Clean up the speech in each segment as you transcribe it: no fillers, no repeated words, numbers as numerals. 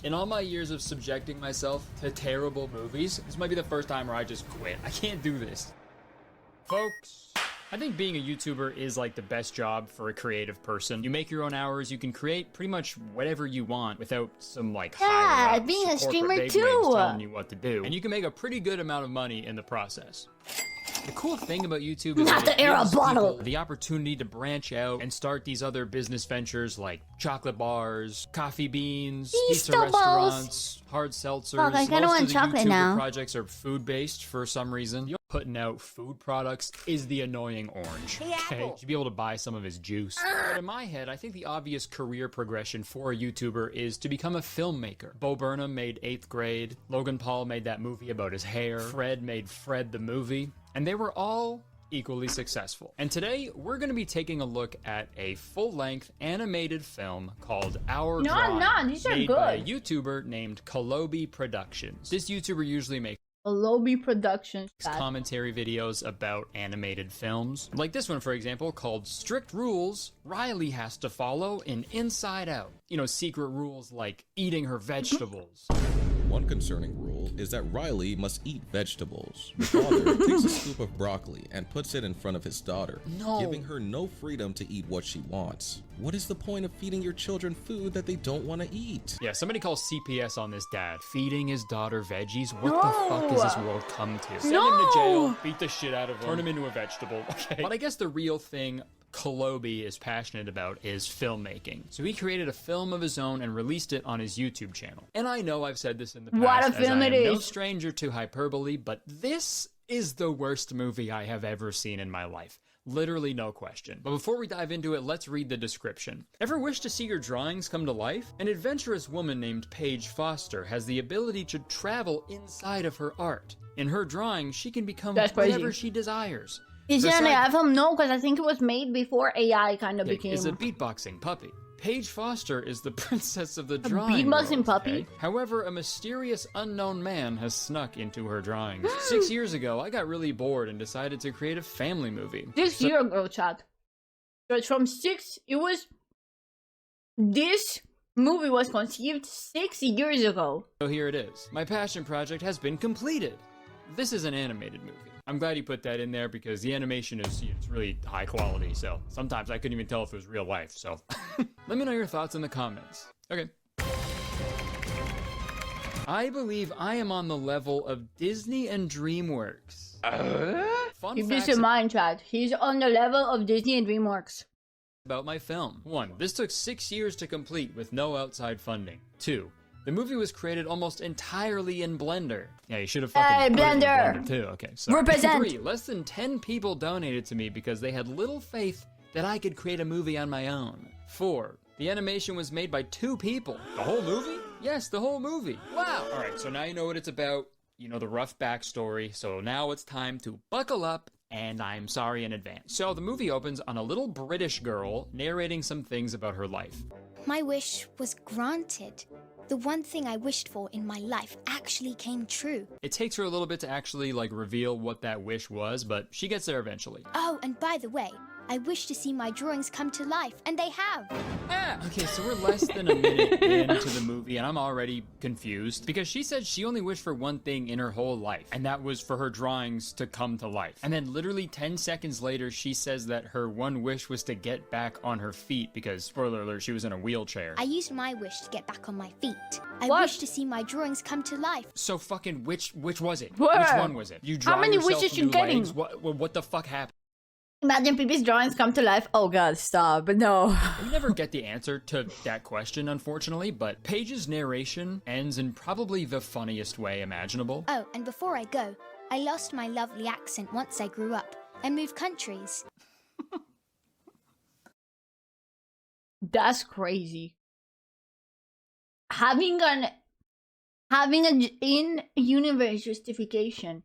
In all my years of subjecting myself to terrible movies, this might be the first time where I just quit. I can't do this. Folks, I think being a YouTuber is like the best job for a creative person. You make your own hours, you can create pretty much whatever you want without some like higher ups being a or corporate streamer bigwigs too. telling you what to do. And you can make a pretty good amount of money in the process. The cool thing about YouTube is Not that the it era gives bottle. people the opportunity to branch out and start these other business ventures like chocolate bars, coffee beans, pizza Feastables. restaurants, hard seltzers. Fuck, I kinda Most want of the chocolate YouTuber now. projects are food-based for some reason. Putting out food products is the annoying orange. Okay, you should be able to buy some of his juice. But in my head, I think the obvious career progression for a YouTuber is to become a filmmaker. Bo Burnham made 8th Grade. Logan Paul made that movie about his hair. Fred made Fred the movie. And they were all equally successful. And today, we're going to be taking a look at a full-length animated film called Our Drawing, these are made good. by a YouTuber named Kobi Productions. This YouTuber usually makes Kobi Productions. commentary videos about animated films. Like this one, for example, called Strict Rules Riley Has to Follow in Inside Out. You know, secret rules like eating her vegetables. One concerning rule is that Riley must eat vegetables. The father takes a scoop of broccoli and puts it in front of his daughter, giving her no freedom to eat what she wants. What is the point of feeding your children food that they don't want to eat? Yeah, somebody calls CPS on this dad. Feeding his daughter veggies? What the fuck has this world come to? Send him to jail, beat the shit out of him, turn him into a vegetable. Okay. But I guess the real thing Kobi is passionate about is filmmaking. So he created a film of his own and released it on his YouTube channel. And I know I've said this in the past, What a as film I it am no is. stranger to hyperbole, but this is the worst movie I have ever seen in my life. Literally no question. But before we dive into it, let's read the description. Ever wish to see your drawings come to life? An adventurous woman named Paige Foster has the ability to travel inside of her art. In her drawings, she can become That's crazy. whatever she desires. Is Her it an side- AI film? No, because I think it was made before AI kind of became. is a beatboxing puppy. Paige Foster is the princess of the A drawing beatboxing world, puppy? okay? However, a mysterious unknown man has snuck into her drawings. 6 years ago, I got really bored and decided to create a family movie. 6 years ago, chat. So it's from it was. This movie was conceived 6 years ago. So here it is. My passion project has been completed. This is an animated movie. I'm glad you put that in there because the animation is it's really high quality, so sometimes I couldn't even tell if it was real life, so. Let me know your thoughts in the comments. Okay. I believe I am on the level of Disney and DreamWorks. Fun Keep this facts in mind, chat. He's on the level of Disney and DreamWorks. about my film. 1. This took 6 years to complete with no outside funding. 2. The movie was created almost entirely in Blender. Yeah, you should have fucking Hey, put it in Blender! Blender too. Okay, so Represent! 3. Less than 10 people donated to me because they had little faith that I could create a movie on my own. 4. The animation was made by 2 people. The whole movie? Yes, the whole movie. Wow! Alright, so now you know what it's about. You know the rough backstory. So now it's time to buckle up, and I'm sorry in advance. So the movie opens on a little British girl narrating some things about her life. My wish was granted. The one thing I wished for in my life actually came true. It takes her a little bit to actually like reveal what that wish was, but she gets there eventually. Oh, and by the way, I wish to see my drawings come to life, and they have. Okay, so we're less than a minute into the movie, and I'm already confused because she said she only wished for one thing in her whole life, and that was for her drawings to come to life. And then literally 10 seconds later, she says that her one wish was to get back on her feet because, spoiler alert, she was in a wheelchair. I used my wish to get back on my feet. I What? wish to see my drawings come to life. So fucking which was it? Where? Which one was it? You draw many yourself wishes you new getting? legs? What the fuck happened? Imagine people's drawings come to life. Oh god, stop. But no. We never get the answer to that question, unfortunately, but Paige's narration ends in probably the funniest way imaginable. Oh, and before I go, I lost my lovely accent once I grew up. I moved countries. That's crazy. Having an in-universe justification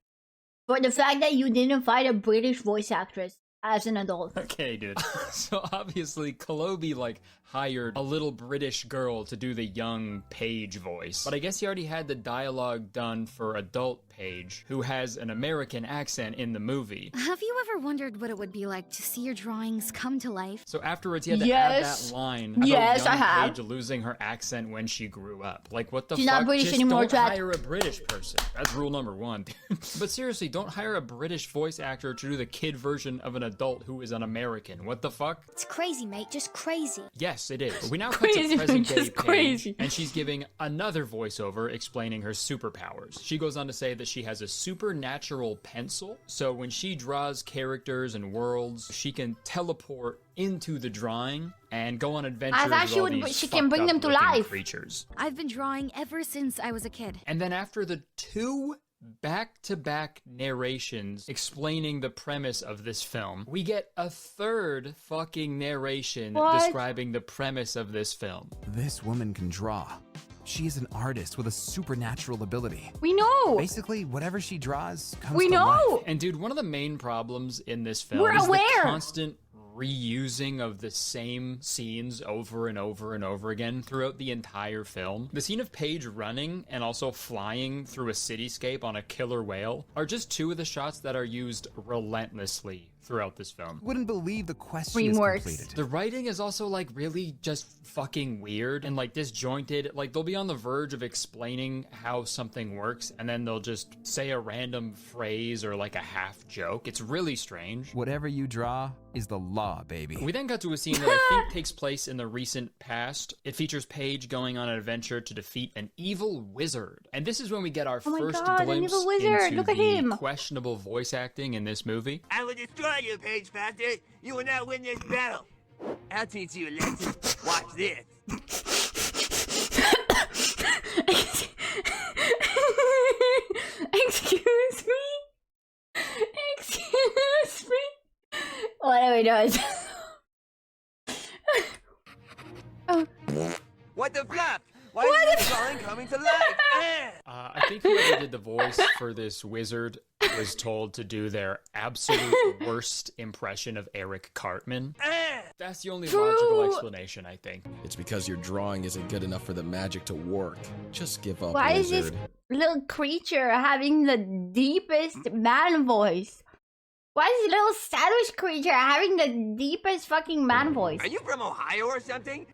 for the fact that you didn't find a British voice actress as an adult. Okay, dude. So obviously, Kobi like hired a little British girl to do the young Paige voice, but I guess he already had the dialogue done for adult Paige, who has an American accent in the movie. Have you ever wondered what it would be like to see your drawings come to life? So afterwards, he had to add that line about Yes, I young have. Paige losing her accent when she grew up. Like, what the She's fuck? not British Just anymore, don't Chad. hire a British person. That's rule number one. But seriously, don't hire a British voice actor to do the kid version of an adult who is an American. What the fuck? It's crazy, mate, just crazy. Yes, it is. We now cut Crazy, to present just day Paige, crazy. and she's giving another voiceover explaining her superpowers. She goes on to say that she has a supernatural pencil, so when she draws characters and worlds, she can teleport into the drawing and go on adventures I thought with she all would- these she can bring them to fucked-up looking life. creatures. I've been drawing ever since I was a kid. And then after the two back-to-back narrations explaining the premise of this film, we get a third fucking narration What? describing the premise of this film. This woman can draw. She is an artist with a supernatural ability. We know. Basically, whatever she draws comes We to know. life. And dude, one of the main problems in this film We're is aware. the constant reusing of the same scenes over and over and over again throughout the entire film. The scene of Paige running and also flying through a cityscape on a killer whale are just two of the shots that are used relentlessly throughout this film. Wouldn't believe the question DreamWorks. is completed. The writing is also like really just fucking weird and like disjointed. Like they'll be on the verge of explaining how something works and then they'll just say a random phrase or like a half joke. It's really strange. Whatever you draw is the law, baby. We then got to a scene that I think takes place in the recent past. It features Paige going on an adventure to defeat an evil wizard. And this is when we get our Oh my first God, an glimpse evil wizard. into Look at the him. questionable voice acting in this movie. I will destroy you, Page Factor. You will not win this battle. I'll teach you a lesson. Watch this. Excuse me? Excuse me? Whatever he does. Oh, What the flap? Why is this drawing coming to life? I think whoever did the voice for this wizard was told to do their absolute worst impression of Eric Cartman. That's the only logical explanation, I think. It's because your drawing isn't good enough for the magic to work. Just give up, why is wizard. this little creature having the deepest man voice? Why is this little savage creature having the deepest fucking man voice? Are you from Ohio or something?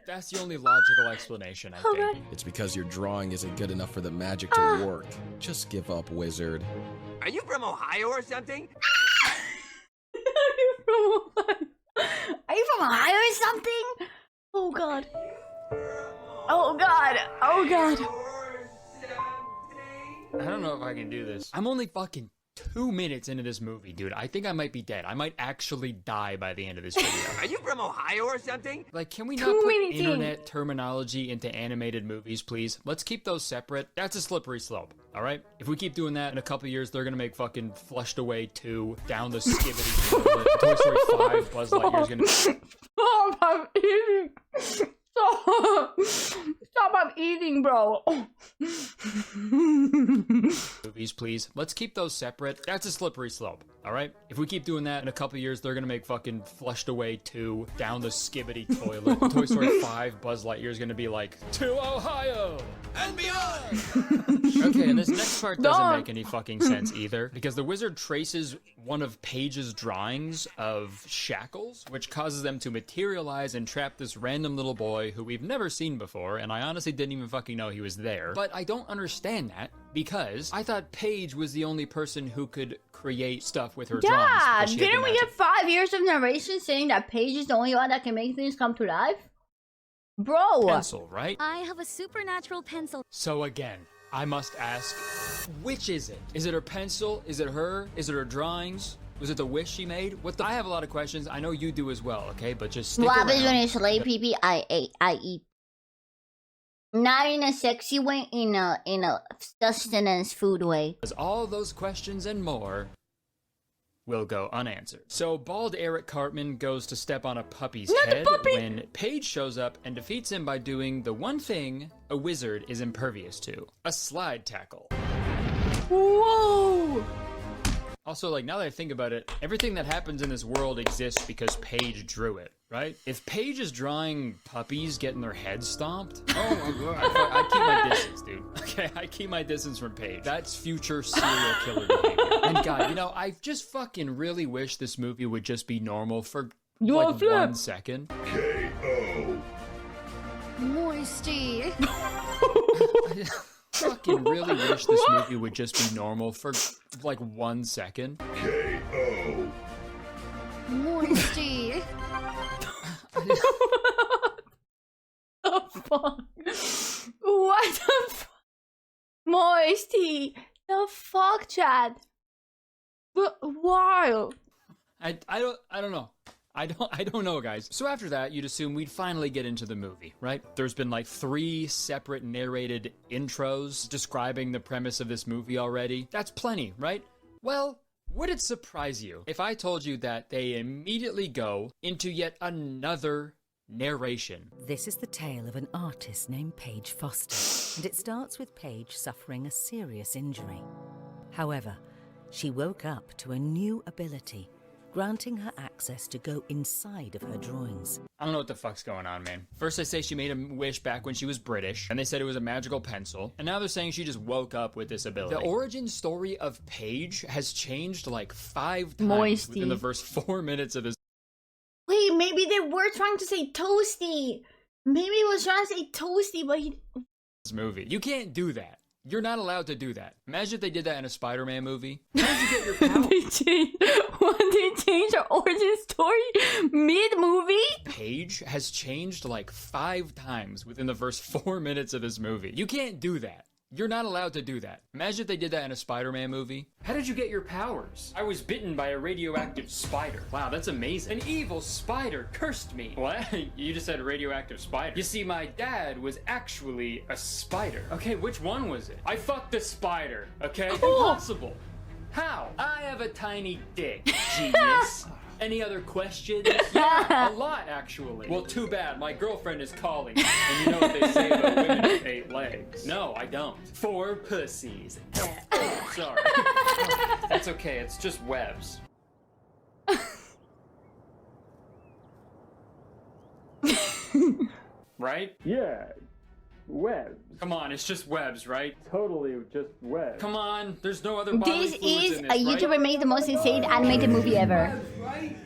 That's the only logical explanation, I think. It's because your drawing isn't good enough for the magic to work. Just give up, wizard. Are you from Ohio or something? Are you from Ohio or something? Oh god. Oh god. Oh god. I don't know if I can do this. I'm only fucking 2 minutes into this movie, dude. I think I might be dead. I might actually die by the end of this video. Are you from Ohio or something? Like, can we not 2 put minutes in. internet terminology into animated movies, please? Let's keep those separate. That's a slippery slope, all right? If we keep doing that, in a couple years, they're gonna make fucking Flushed Away 2, Down the Skibbity Toilet, Toy Story 5, Buzz Lightyear's gonna... Stop, I'm eating. Stop. Stop, I'm eating, bro. movies, please. Let's keep those separate. That's a slippery slope, all right? If we keep doing that, in a couple years, they're gonna make fucking Flushed Away 2, Down the Skibbity Toilet, Toy Story 5, Buzz Lightyear's gonna be like, to Ohio and beyond! Okay, and this next part doesn't Don't. make any fucking sense either, because the wizard traces one of Paige's drawings of shackles, which causes them to materialize and trap this random little boy who we've never seen before, and I honestly didn't even fucking know he was there. But I don't understand that, because I thought Paige was the only person who could create stuff with her drawings. Yeah, because she had the didn't we magic get 5 years of narration saying that Paige is the only one that can make things come to life? Bro. pencil, right? I have a supernatural pencil. So again, I must ask, which is it? Is it her pencil? Is it her? Is it her drawings? Was it the wish she made? I have a lot of questions. I know you do as well, okay? But just stick What happens around. when you slay pee? I eat. Not in a sexy way, in a sustenance food way. Because all those questions and more will go unanswered. So bald Eric Cartman goes to step on a puppy's Not the head puppy! when Paige shows up and defeats him by doing the one thing a wizard is impervious to: a slide tackle. Whoa! Also, like, now that I think about it, everything that happens in this world exists because Paige drew it, right? If Paige is drawing puppies getting their heads stomped, oh my god, I keep my distance, dude. Okay, I keep my distance from Paige. That's future serial killer behavior. And God, you know, I just fucking really wish this movie would just be normal for like 1 second. K.O. Moisty. I fucking really wish this movie would just be normal for like 1 second. K.O. Moisty. The fuck? What the fuck? Moisty! The fuck, Chad? But why? I don't know. I don't know, guys. So after that, you'd assume we'd finally get into the movie, right? There's been like 3 separate narrated intros describing the premise of this movie already. That's plenty, right? Well, would it surprise you if I told you that they immediately go into yet another narration? This is the tale of an artist named Paige Foster, and it starts with Paige suffering a serious injury. However, she woke up to a new ability, granting her access to go inside of her drawings. I don't know what the fuck's going on, man. First they say she made a wish back when she was British, and they said it was a magical pencil, and now they're saying she just woke up with this ability. The origin story of Paige has changed like 5 times within the first 4 minutes of this. Wait, maybe they were trying to say toasty. Maybe he was trying to say toasty, but he... movie. You can't do that. You're not allowed to do that. Imagine if they did that in a Spider-Man movie. How did you get your power? they changed her origin story mid-movie? Paige has changed like 5 times within the first 4 minutes of this movie. You can't do that. You're not allowed to do that. Imagine if they did that in a Spider-Man movie. How did you get your powers? I was bitten by a radioactive spider. Wow, that's amazing. An evil spider cursed me. What? You just said a radioactive spider. You see, my dad was actually a spider. Okay, which one was it? I fucked the spider, okay? Impossible. How? I have a tiny dick, genius. Any other questions? Yeah, a lot, actually. Well, too bad. My girlfriend is calling. And you know what they say about women with 8 legs. No, I don't. 4 pussies. Sorry. That's okay. It's just webs. Right? Yeah. Webs. Come on, it's just webs, right? Totally just webs. Come on, there's no other bodily This fluids is in a this, YouTuber right? made the most insane animated movie ever.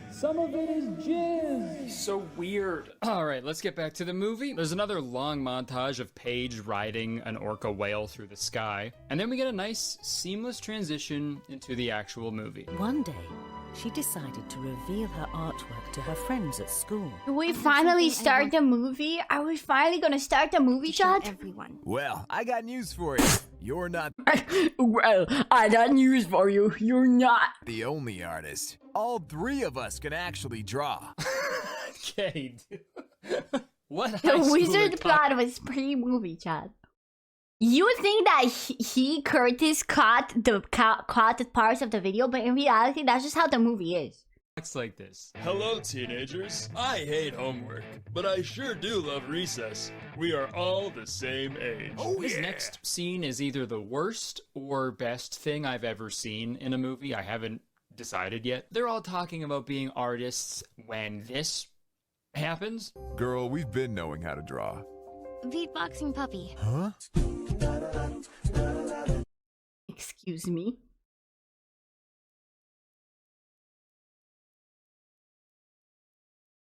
Some of it is jizz. So weird. All right, let's get back to the movie. There's another long montage of Paige riding an orca whale through the sky. And then we get a nice, seamless transition into the actual movie. One day, she decided to reveal her artwork to her friends at school. Do we finally start the movie? Are we finally gonna start the movie, shot? Everyone. Well, I got news for you. You're not Well, I got news for you. You're not. the only artist. All 3 of us can actually draw. Okay, dude. What high The schooler wizard talk- plot was pre-movie, Chad. You think that Kurtis caught the parts of the video, but in reality, that's just how the movie is. Talks like this. Hello, teenagers. I hate homework, but I sure do love recess. We are all the same age. This next scene is either the worst or best thing I've ever seen in a movie. I haven't decided yet. They're all talking about being artists when this happens. Girl, we've been knowing how to draw. Beatboxing puppy. Huh? Excuse me.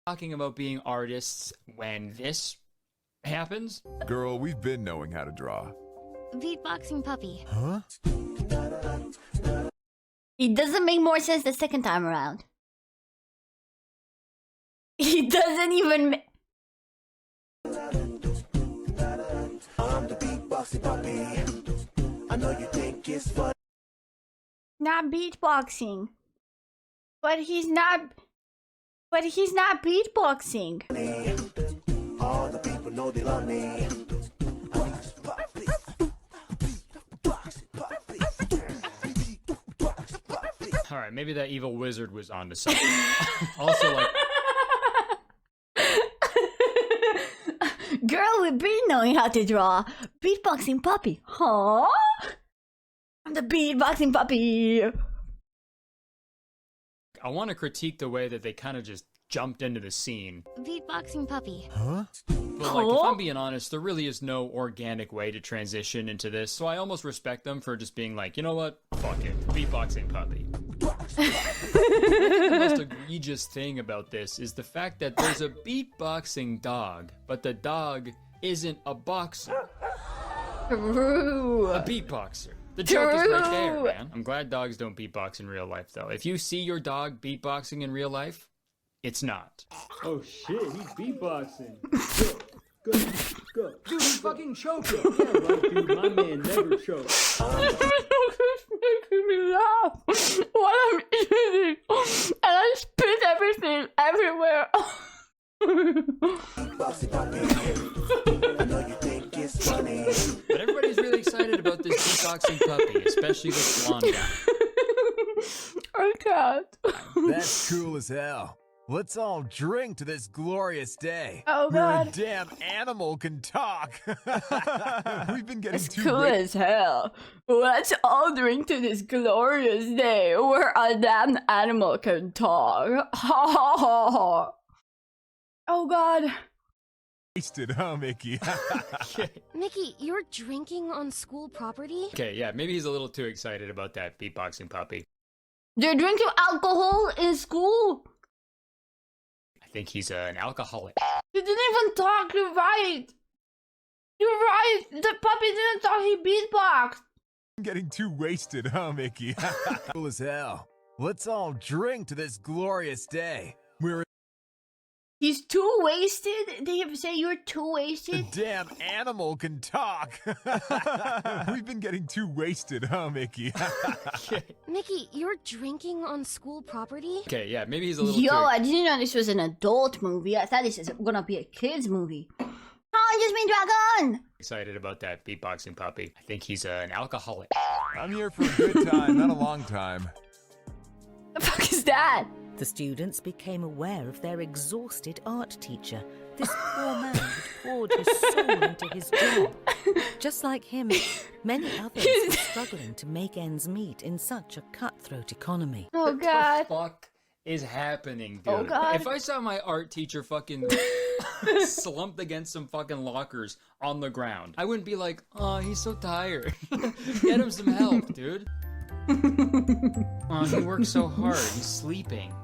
Talking about being artists when this happens. Girl, we've been knowing how to draw. Beatboxing puppy. Huh? It doesn't make more sense the second time around. It doesn't even I'm the beatboxing puppy. I know you think it's fun. not beatboxing. But he's not beatboxing. All the people know they love me. All right, maybe that evil wizard was onto something. Also, like, Girl, we've been knowing how to draw. Beatboxing puppy. Huh? I'm the beatboxing puppy. I want to critique the way that they kind of just jumped into the scene. Beatboxing puppy. Huh? But like, if I'm being honest, there really is no organic way to transition into this, so I almost respect them for just being like, you know what? Fuck it. Beatboxing puppy. I think the most egregious thing about this is the fact that there's a beatboxing dog, but the dog isn't a boxer. True. A beatboxer. The joke is right there, man. I'm glad dogs don't beatbox in real life, though. If you see your dog beatboxing in real life, it's not. Oh shit, he's beatboxing. Go. Dude, he's fucking choking. Yeah, right, dude, my man never chokes. It's making me laugh while I'm eating, and I spit everything everywhere. But everybody's really excited about this beatboxing puppy, especially the swan guy. I can't. That's cool as hell. Let's all drink to this glorious day. Oh Where god. a damn animal can talk. We've been getting It's too cool as hell. Let's all drink to this glorious day where a damn animal can talk. Ha ha ha ha. Oh god. wasted, huh, Mickey? Mickey, you're drinking on school property? Okay, yeah, maybe he's a little too excited about that beatboxing puppy. They're drinking alcohol in school. I think he's an alcoholic. He didn't even talk. You're right. You're right. The puppy didn't talk. He beatboxed. Getting too wasted, huh, Mickey? Cool as hell. Let's all drink to this glorious day. We're He's too wasted? They say you're too a wasted? damn animal can talk. We've been getting too wasted, huh, Mickey? Mickey, you're drinking on school property? Okay, yeah, maybe he's a little Yo, too... I didn't know this was an adult movie. I thought this was gonna be a kid's movie. Oh, I just mean dragon! excited about that beatboxing puppy. I think he's an alcoholic. I'm here for a good time, not a long time. The fuck is that? The students became aware of their exhausted art teacher. This poor man had poured his soul into his job. Just like him, many others were struggling to make ends meet in such a cutthroat economy. Oh What god. the fuck is happening, dude? Oh, God. If I saw my art teacher fucking slumped against some fucking lockers on the ground, I wouldn't be like, oh, he's so tired. Get him some help, dude. Oh, he works so hard. He's sleeping.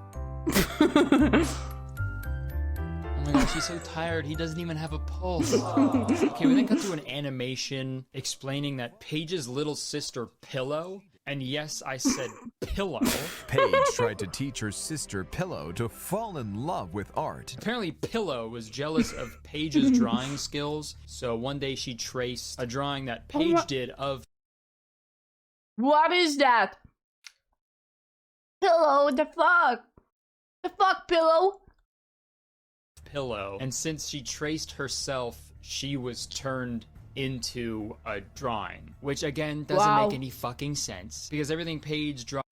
Oh my gosh, he's so tired. He doesn't even have a pulse. Okay, we then cut to an animation explaining that Paige's little sister Pillow, and yes, I said pillow. Paige tried to teach her sister Pillow to fall in love with art. Apparently, Pillow was jealous of Paige's drawing skills, so one day she traced a drawing that Paige did of What is that? Pillow, the fuck? The fuck, Pillow? Pillow, and since she traced herself, she was turned into a drawing, which again doesn't make any fucking sense because everything Paige draws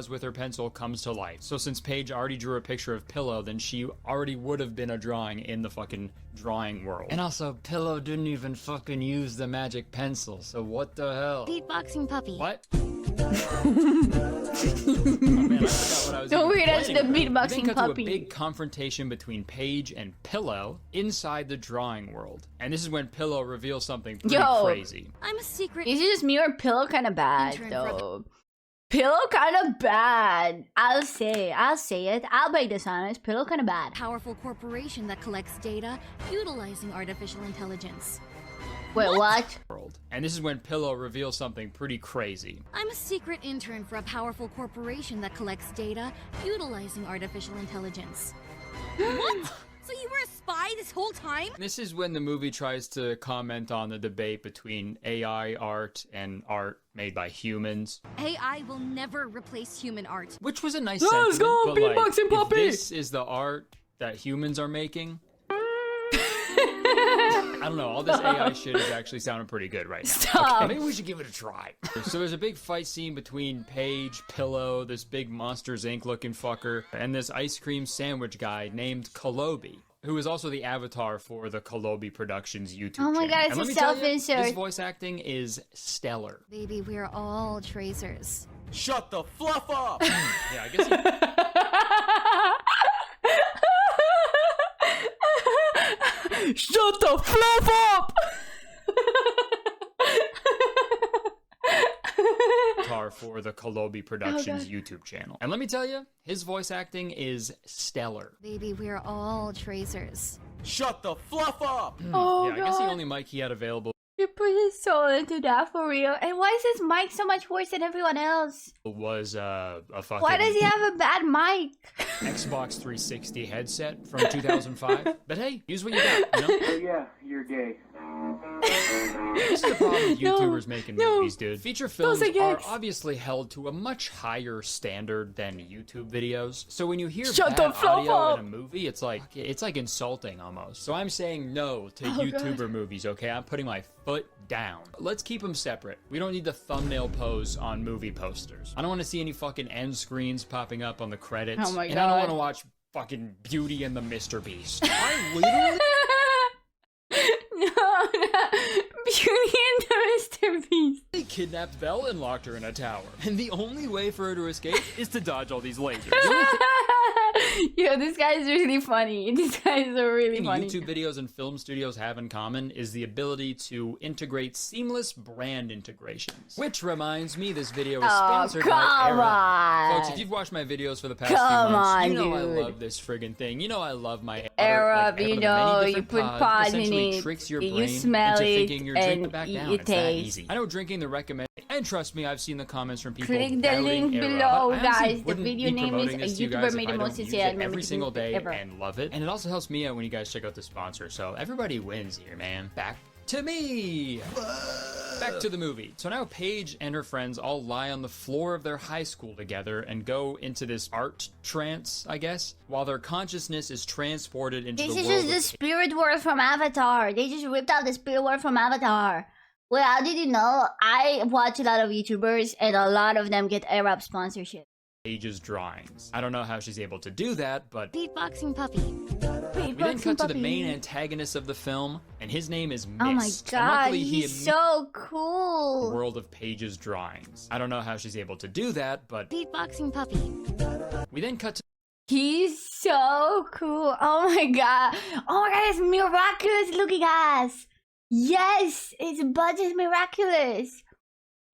with her pencil comes to life. So since Paige already drew a picture of Pillow, then she already would have been a drawing in the fucking drawing world. And also, Pillow didn't even fucking use the magic pencil, so what the hell? Beatboxing puppy. What? Oh, man, I forgot what I was Don't even worry, that's the planning. beatboxing Then cut to puppy. a big confrontation between Paige and Pillow inside the drawing world. And this is when Pillow reveals something pretty crazy. I'm a secret. Is it just me or Pillow kind of bad, Intern for- though? Pillow kind of bad. I'll say it. I'll be dishonest. Pillow kind of bad. Powerful corporation that collects data utilizing artificial intelligence. Wait, what? World. And this is when Pillow reveals something pretty crazy. I'm a secret intern for a powerful corporation that collects data utilizing artificial intelligence. What? So you were a spy this whole time? This is when the movie tries to comment on the debate between AI art and art made by humans. AI will never replace human art. Which was a nice Let's sentiment, go, but like, beatboxing if puppy! this is the art that humans are making, I don't know, all this AI shit is actually sounding pretty good right now. Stop. Okay, maybe we should give it a try. So there's a big fight scene between Paige, Pillow, this big Monsters Inc. looking fucker, and this ice cream sandwich guy named Kobi, who is also the avatar for the Kobi Productions YouTube Oh my channel. God, it's And a let me tell you, self-insert. his voice acting is stellar. Baby, we're all tracers. Shut the fluff up! Yeah, I guess he... Shut the fluff up! for the Kobi Productions YouTube channel. And let me tell you, his voice acting is stellar. Baby, we're all tracers. Shut the fluff up! Oh, yeah, I guess the only mic he had available You put his soul into that for real. And why is his mic so much worse than everyone else? was a fucking... Why does he have a bad mic? Xbox 360 headset from 2005. But hey, use what you got, you know? Oh yeah, you're gay. This is the problem with YouTubers making movies, dude. Feature films are obviously held to a much higher standard than YouTube videos. So when you hear bad audio in a movie, it's like insulting almost. So I'm saying no to YouTuber movies, okay? I'm putting my foot down. Let's keep them separate. We don't need the thumbnail pose on movie posters. I don't want to see any fucking end screens popping up on the credits. Oh my and God. I don't want to watch fucking Beauty and the Mr. Beast. I literally... No, Beauty and the Mr. Beast. They kidnapped Belle and locked her in a tower. And the only way for her to escape is to dodge all these lasers. Yo, this guy is really funny. This guy is really funny. YouTube videos and film studios have in common is the ability to integrate seamless brand integrations. Which reminds me, this video is sponsored by Era. Folks, if you've watched my videos for the past few months, you know I love this friggin' thing. You know I love my Era, you know, you put pods in it, tricks your you brain smell into it, thinking you're drinking and back you down. It's that taste. easy. I know drinking the recommended, and trust me, I've seen the comments from people Click the doubting link Era. below, But I honestly guys. The wouldn't video be name promoting is this A to you YouTuber guys if Made I the don't Most use Sincere it Admin every single day ever. and love it. And it also helps me out when you guys check out the sponsor. So everybody wins here, man. Back to me. Back to the movie. So now Paige and her friends all lie on the floor of their high school together and go into this art trance, I guess, while their consciousness is transported into This the is world just the spirit world from Avatar. They just ripped out the spirit world from Avatar. Well, how did you know? I watch a lot of YouTubers and a lot of them get Arab sponsorship. Paige's drawings. I don't know how she's able to do that, but... Beatboxing puppy. We then cut to the main antagonist of the film, and his name is Mist. Oh my God, and he's so cool. The world of Paige's drawings. I don't know how she's able to do that, but... Beatboxing puppy. We then cut to... He's so cool. Oh my God. Oh my God, it's miraculous looking ass. Yes, his butt is miraculous.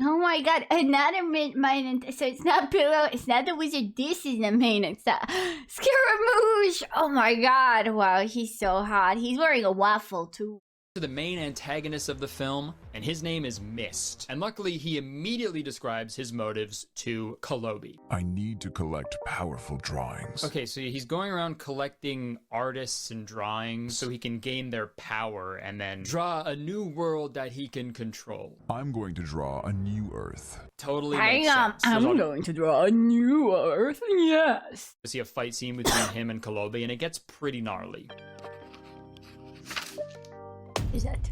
Oh my God, another main, so it's not Pillow, it's not the wizard, this is the main, it's Scaramouche. Oh my God, wow, he's so hot. He's wearing a waffle too. The main antagonist of the film, and his name is Mist. And luckily, he immediately describes his motives to Kobi. I need to collect powerful drawings. Okay, so he's going around collecting artists and drawings so he can gain their power and then draw a new world that he can control. I'm going to draw a new Earth. Totally makes sense. I'm going to draw a new Earth, yes. You see a fight scene between him and Kobi, and it gets pretty gnarly. Is that?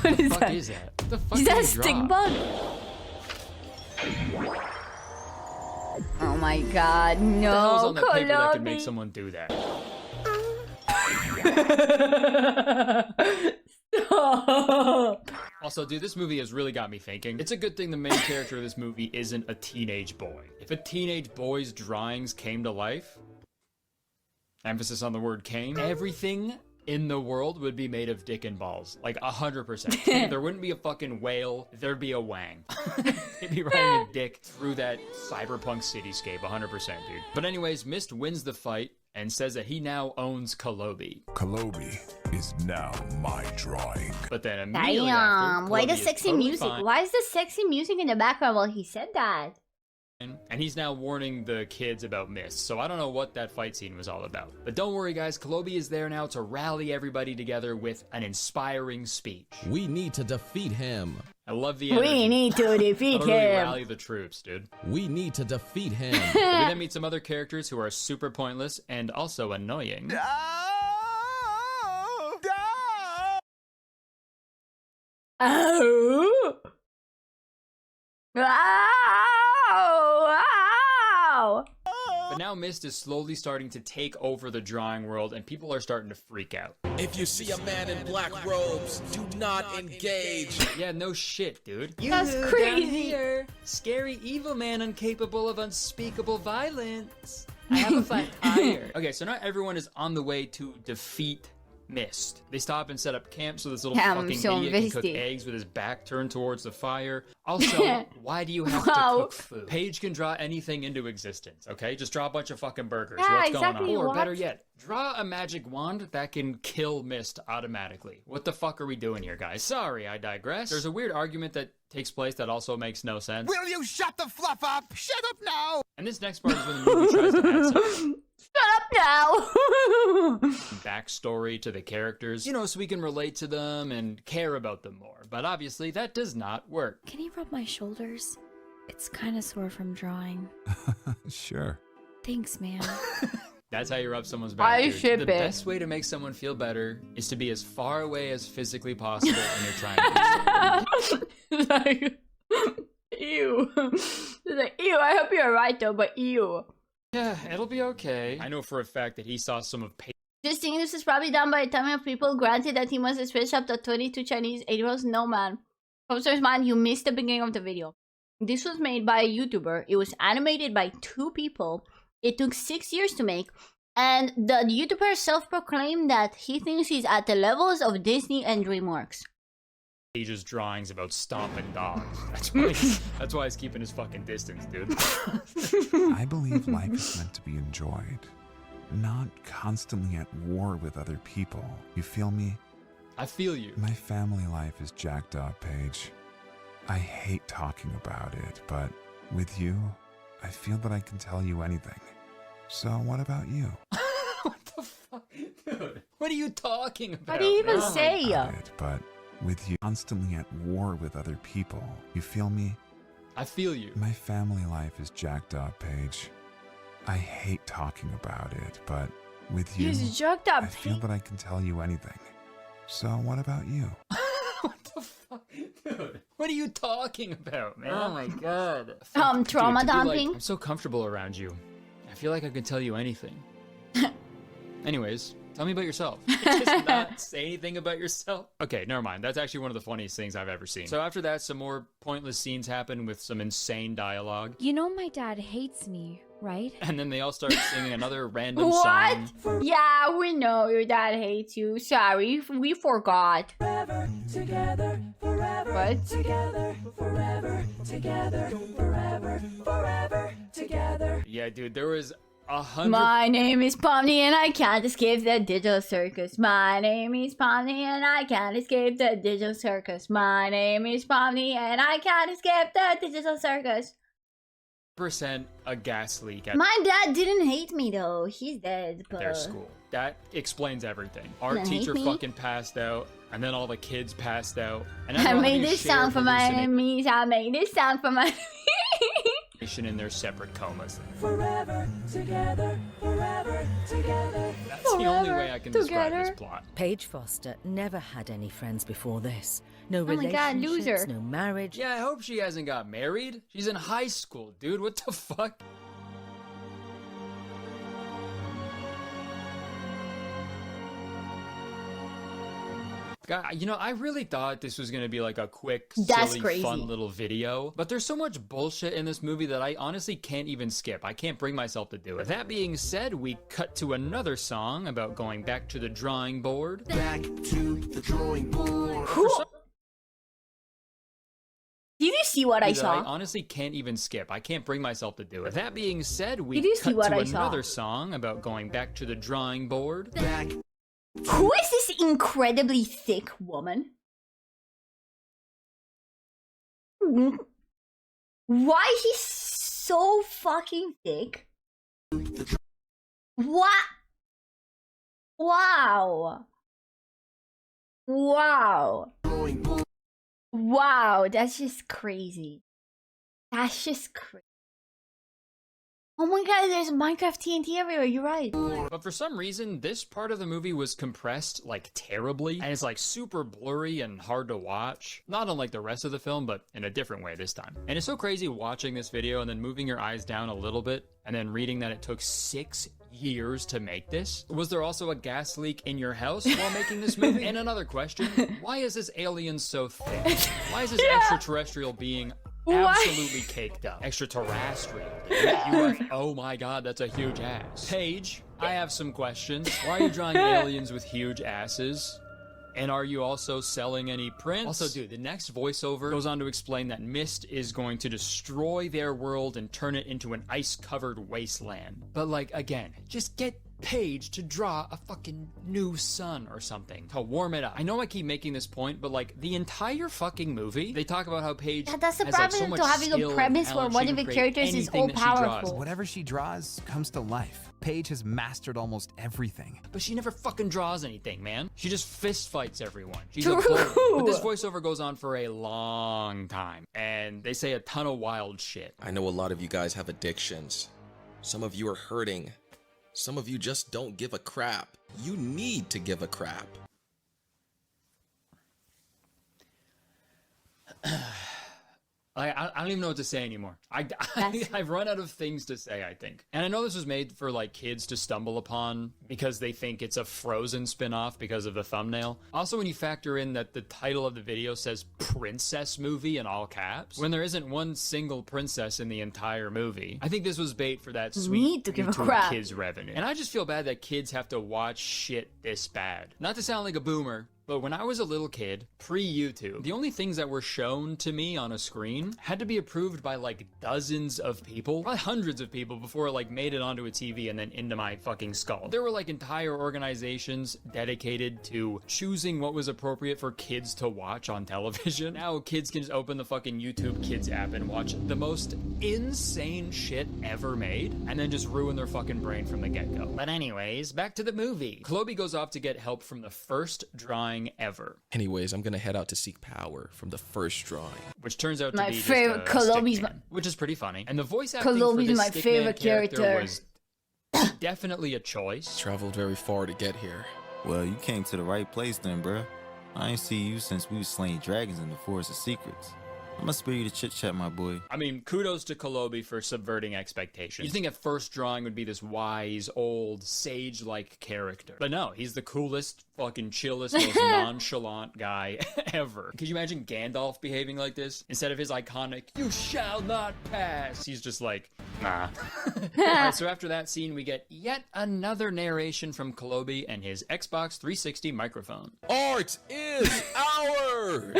What is that? Is that? What the fuck is that a did he stick draw? bug? Oh my God, What the hell's no, on that paper that could make Kobi. someone do that? Stop. Also, dude, this movie has really got me thinking. It's a good thing the main character of this movie isn't a teenage boy. If a teenage boy's drawings came to life, emphasis on the word came, everything in the world would be made of dick and balls. Like 100%. There wouldn't be a fucking whale, there'd be a wang. They'd be riding a dick through that cyberpunk cityscape, 100%, dude. But anyways, Mist wins the fight and says that he now owns Kobi. Kobi is now my drawing. But then immediately after, Why the Kobi is sexy totally music? fine. Why is the sexy music in the background while he said that? And he's now warning the kids about Mist, so I don't know what that fight scene was all about. But don't worry guys, Kobi is there now to rally everybody together with an inspiring speech. We need to defeat him. I love the energy. We need to defeat Totally him. rally the troops, dude. We need to defeat him. We then meet some other characters who are super pointless and also annoying. Oh! Wow! Wow! But now Mist is slowly starting to take over the drawing world, and people are starting to freak out. If you see a man in black robes, do not engage. Yeah, no shit, dude. That's Yoo-hoo, crazy. down here. Scary evil man incapable of unspeakable violence. I have a flat tire. Okay, so not everyone is on the way to defeat Mist. They stop and set up camp so this little fucking so idiot can cook invested. eggs with his back turned towards the fire. Also, why do you have to cook food? Paige can draw anything into existence, okay? Just draw a bunch of fucking burgers. Yeah, What's exactly, going on? Or what? better yet, draw a magic wand that can kill Mist automatically. What the fuck are we doing here, guys? Sorry, I digress. There's a weird argument that takes place that also makes no sense. Will you shut the fluff up? Shut up now! And this next part is when the movie tries to add some Shut up now. backstory to the characters, you know, so we can relate to them and care about them more. But obviously, that does not work. Can you rub my shoulders? It's kind of sore from drawing. Sure. Thanks, man. That's how you rub someone's back. I dude. ship The it. best way to make someone feel better is to be as far away as physically possible when you're trying to do something. Like, ew. It's like, ew, I hope you're right though, but ew. Yeah, it'll be okay. I know for a fact that he saw some of This thing this is probably done by a ton of people. Granted that he must have switched up to 22 Chinese 8-year-olds. No, man. Posters, man, you missed the beginning of the video. This was made by a YouTuber. It was animated by 2 people. It took 6 years to make. And the YouTuber self-proclaimed that he thinks he's at the levels of Disney and DreamWorks. Paige's drawings about stomping dogs. That's why he's keeping his fucking distance, dude. I believe life is meant to be enjoyed, not constantly at war with other people. You feel me? I feel you. My family life is jacked up, Paige. I hate talking about it, but with you, I feel that I can tell you anything. So what about you? What the fuck? Dude, what are you talking about? What do you even man? say? But with you constantly at war with other people, you feel me? I feel you. My family life is jacked up, Paige. I hate talking about it, but with you, He's jacked up. I feel that I can tell you anything. So what about you? What the fuck? Dude, what are you talking about, man? Oh my god. Trauma Dude, to be dumping. I'm so comfortable around you. I feel like I could tell you anything. Anyways, tell me about yourself. Just not say anything about yourself. Okay, never mind. That's actually one of the funniest things I've ever seen. So after that, some more pointless scenes happen with some insane dialogue. You know my dad hates me, right? And then they all start singing another random What? song. Yeah, we know your dad hates you. Sorry, we forgot. Forever together, forever What? together, forever together, forever, forever together. Yeah, dude, there was 100. My name is Pomni and I can't escape the digital circus. My name is Pomni and I can't escape the digital circus. My name is Pomni and I can't escape the digital circus. % a gas leak at My dad didn't hate me though. He's dead. their But... school. That explains everything. Our Didn't hate teacher me. fucking passed out, and then all the kids passed out. And I everyone made had this to share song for my hallucination enemies. I made this song for my in their separate comas. Forever together, forever together. That's the only way I can describe this together. plot. Paige Foster never had any friends before this. No Oh my God, relationships, loser. no marriage. Yeah, I hope she hasn't got married. She's in high school, dude. What the fuck? God, you know, I really thought this was gonna be like a quick, That's silly, crazy. fun little video. But there's so much bullshit in this movie that I honestly can't even skip. I can't bring myself to do it. That being said, we cut to another song about going back to the drawing board. Back to the drawing board. Did you see what I that saw? I honestly can't even skip. I can't bring myself to do it. That being said, we Did you see cut what to I saw? another song about going back to the drawing board. Back. Who is this incredibly thick woman? Why is he so fucking thick? What? Wow. Wow. Wow, that's just crazy. That's just crazy. Oh my god, there's Minecraft TNT everywhere, you're right. But for some reason, this part of the movie was compressed, like, terribly. And it's, like, super blurry and hard to watch. Not unlike the rest of the film, but in a different way this time. And it's so crazy watching this video and then moving your eyes down a little bit and then reading that it took 6 years to make this. Was there also a gas leak in your house while making this movie? And another question, why is this alien so thick? Why is this extraterrestrial being absolutely caked up? Extraterrestrial. Oh my god, that's a huge ass. Paige, I have some questions. Why are you drawing aliens with huge asses? And are you also selling any prints? Also, dude, the next voiceover goes on to explain that Mist is going to destroy their world and turn it into an ice-covered wasteland. But, like, again, just get Paige to draw a fucking new sun or something to warm it up. I know I keep making this point, but, like, the entire fucking movie, they talk about how Paige that's the has, problem like, so much to having skill a and premise where talent. one She of can the create characters is anything that she draws. all-powerful. Whatever she draws comes to life. Paige has mastered almost everything. But she never fucking draws anything, man. She just fist fights everyone. She's True. a bully. But this voiceover goes on for a long time, and they say a ton of wild shit. I know a lot of you guys have addictions. Some of you are hurting. Some of you just don't give a crap. You need to give a crap. I don't even know what to say anymore. I've run out of things to say, I think. And I know this was made for, like, kids to stumble upon because they think it's a Frozen spinoff because of the thumbnail. Also, when you factor in that the title of the video says Princess Movie in all caps, when there isn't one single princess in the entire movie, I think this was bait for that sweet YouTube kids revenue. And I just feel bad that kids have to watch shit this bad. Not to sound like a boomer, but when I was a little kid, pre-YouTube, the only things that were shown to me on a screen had to be approved by, like, dozens of people, probably hundreds of people, before it, like, made it onto a TV and then into my fucking skull. There were, like, entire organizations dedicated to choosing what was appropriate for kids to watch on television. Now kids can just open the fucking YouTube Kids app and watch the most insane shit ever made and then just ruin their fucking brain from the get-go. But anyways, back to the movie. Kobi goes off to get help from the first drawing ever. Anyways, I'm gonna head out to seek power from the first drawing. Which turns out to my be favorite just a Kobi's stickman, which is pretty funny. And the voice acting Kobi's for this my stickman favorite character. was definitely a choice. Traveled very far to get here. Well, you came to the right place then, bruh. I ain't see you since we was slaying dragons in the Forest of Secrets. I must spare you to chit-chat, my boy. I mean, kudos to Kobi for subverting expectations. You'd think at first drawing would be this wise, old, sage-like character. But no, he's the coolest, fucking chillest, most nonchalant guy ever. Could you imagine Gandalf behaving like this? Instead of his iconic, "You shall not pass," he's just like, nah. Alright, so after that scene, we get yet another narration from Kobi and his Xbox 360 microphone. Art is ours!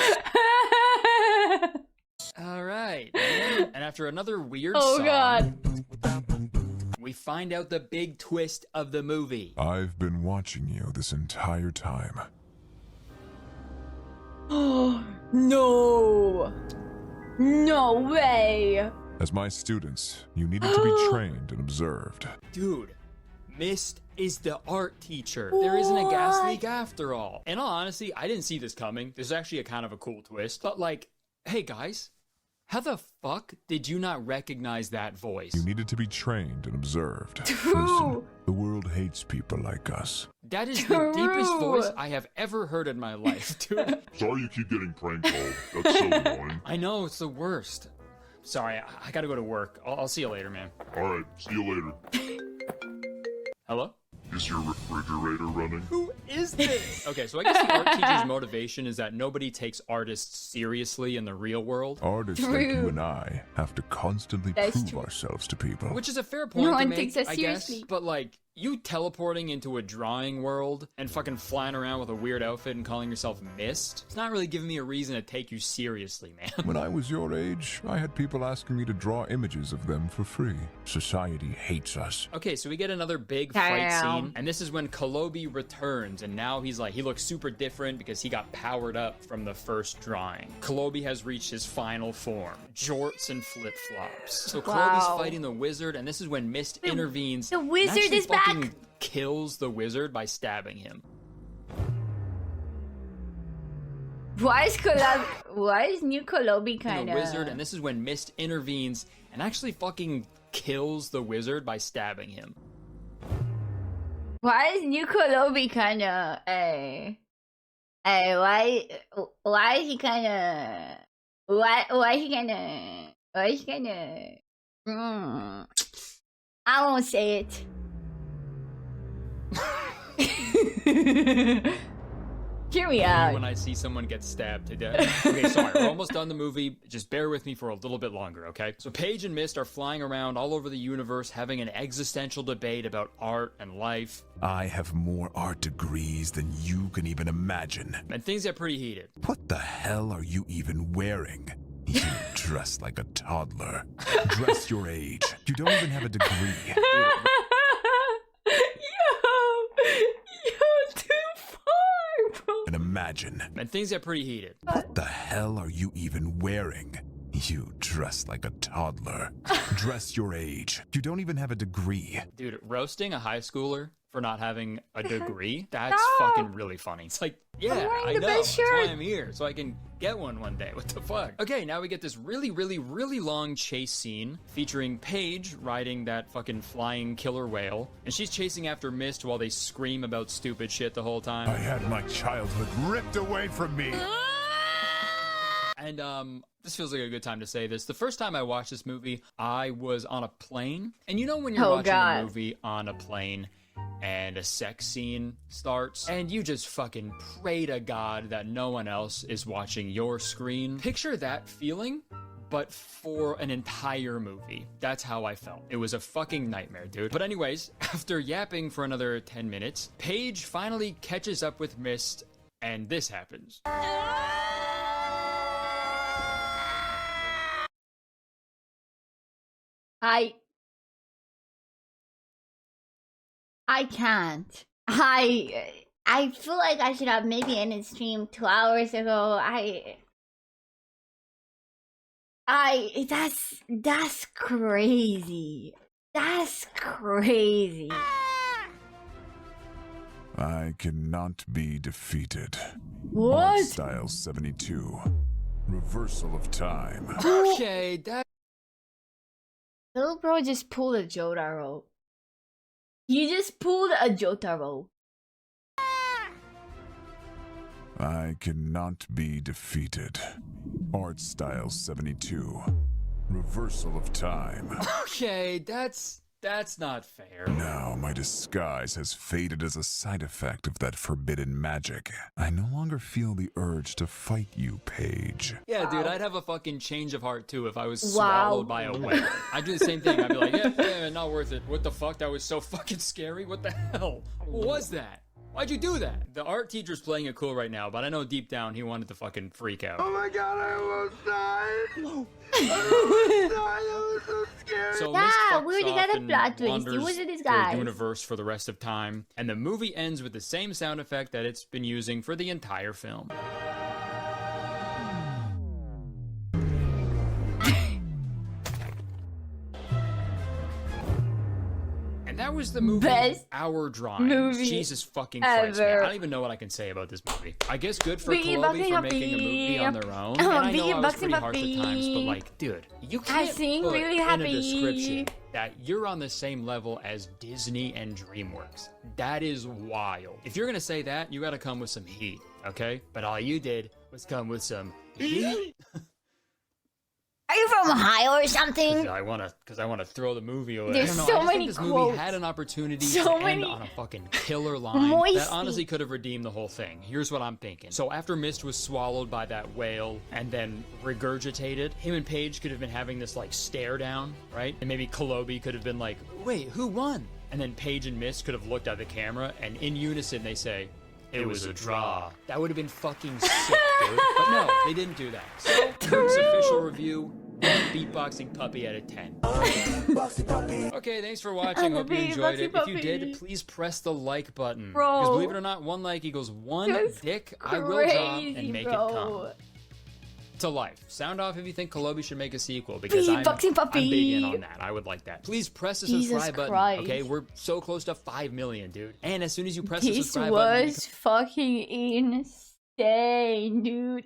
Alright, and after another weird song, God. we find out the big twist of the movie. I've been watching you this entire time. Oh, no. No way. As my students, you needed to be trained and observed. Dude, Mist is the art teacher. There isn't a gas leak after all. In all honesty, I didn't see this coming. This is actually a kind of a cool twist. But like, hey guys, how the fuck did you not recognize that voice? You needed to be trained and observed. True. Listen, the world hates people like us. That is the deepest voice I have ever heard in my life, dude. Sorry you keep getting prank called. That's so annoying. I know, it's the worst. Sorry, I gotta go to work. I'll see you later, man. Alright, see you later. Hello? Is your refrigerator running? Who is this? Okay, so I guess the art teacher's motivation is that nobody takes artists seriously in the real world. Artists like you and I have to constantly prove ourselves to people. Which is a fair point No to one make, takes us I guess. seriously. But like, you teleporting into a drawing world and fucking flying around with a weird outfit and calling yourself Mist, it's not really giving me a reason to take you seriously, man. When I was your age, I had people asking me to draw images of them for free. Society hates us. Okay, so we get another big fight scene, and this is when Kobi returns, and now he looks super different because he got powered up from the first drawing. Kobi has reached his final form, jorts and flip-flops. So Kobi's fighting the wizard, and this is when Mist intervenes. The wizard and is back! Kills the wizard by stabbing him. Why is new Kobi kind The of wizard, and this is when Mist intervenes and actually fucking kills the wizard by stabbing him. Why is New Kobe kinda why is he kinda I won't say it. Hear me out. When I see someone get stabbed to death. Okay, sorry, we're almost done the movie. Just bear with me for a little bit longer, okay? So Paige and Mist are flying around all over the universe having an existential debate about art and life. I have more art degrees than you can even imagine. And things get pretty heated. What the hell are you even wearing? You dress like a toddler. Dress your age. You don't even have a degree. And imagine. And things get pretty heated. What the hell are you even wearing? You dress like a toddler. Dress your age. You don't even have a degree. Dude, roasting a high schooler for not having a degree, that's fucking really funny. It's like, yeah, I know, that's why I'm here, so I can get one day. What the fuck? Okay, now we get this really long chase scene featuring Paige riding that fucking flying killer whale, and she's chasing after Mist while they scream about stupid shit the whole time. I had my childhood ripped away from me. And this feels like a good time to say this. The first time I watched this movie, I was on a plane. And you know when you're watching a movie on a plane and a sex scene starts and you just fucking pray to God that no one else is watching your screen? Picture that feeling, but for an entire movie. That's how I felt. It was a fucking nightmare, dude. But anyways, after yapping for another 10 minutes, Paige finally catches up with Mist, and this happens. I can't. I feel like I should have maybe ended stream 2 hours ago. That's crazy. That's crazy. I cannot be defeated. What? Art Style 72. Reversal of time. Okay, that... Little bro just pulled a Jotaro. He just pulled a Jotaro. I cannot be defeated. Art Style 72. Reversal of time. Okay, that's not fair. Now my disguise has faded as a side effect of that forbidden magic. I no longer feel the urge to fight you, Paige. Yeah, dude, I'd have a fucking change of heart too if I was swallowed by a whale. I'd do the same thing. I'd be like, yeah, not worth it. What the fuck? That was so fucking scary. What the hell? What was that? Why'd you do that? The art teacher's playing it cool right now, but I know deep down he wanted to fucking freak out. Oh my god, I almost died. I was so scared. So Yeah, Mist we already fucks got off a and plot twist. It wanders wasn't this the guy. universe for the rest of time, and the movie ends with the same sound effect that it's been using for the entire film. And that was the movie Best Our Drawing. movie Jesus fucking Christ, man. ever. I don't even know what I can say about this movie. I guess good for Beatboxing Kobe for making a happy. movie on their own. Oh, And I know I was Beatboxing pretty harsh at times, but happy. like, dude, you I can't sing put really in a happy. description that you're on the same level as Disney and DreamWorks. That is wild. If you're gonna say that, you gotta come with some heat, okay? But all you did was come with some heat. Are you from Ohio or something? Because I wanna throw the movie away. There's I don't know, so I just many think this quotes. movie had an opportunity So to end many- on a fucking killer line Moisty. that honestly could have redeemed the whole thing. Here's what I'm thinking. So after Mist was swallowed by that whale and then regurgitated, him and Paige could have been having this like stare down, right? And maybe Kobe could have been like, wait, who won? And then Paige and Mist could have looked at the camera and in unison they say, it was a draw. That would have been fucking sick, dude. But no, they didn't do that. So, Luke's official review, Beatboxing Puppy out of 10. Okay, thanks for watching. Hope you enjoyed it. If you did, please press the like button. Bro. Because believe it or not, one like equals one That's dick I will draw crazy, and make bro. it come to life. Sound off if you think Kobe should make a sequel because I'm Beatboxing Puppy. big in on that. I would like that. Please press the Jesus subscribe button. Christ. Okay, we're so close to 5 million, dude. And as soon as you press the This subscribe button, you was fucking insane, dude.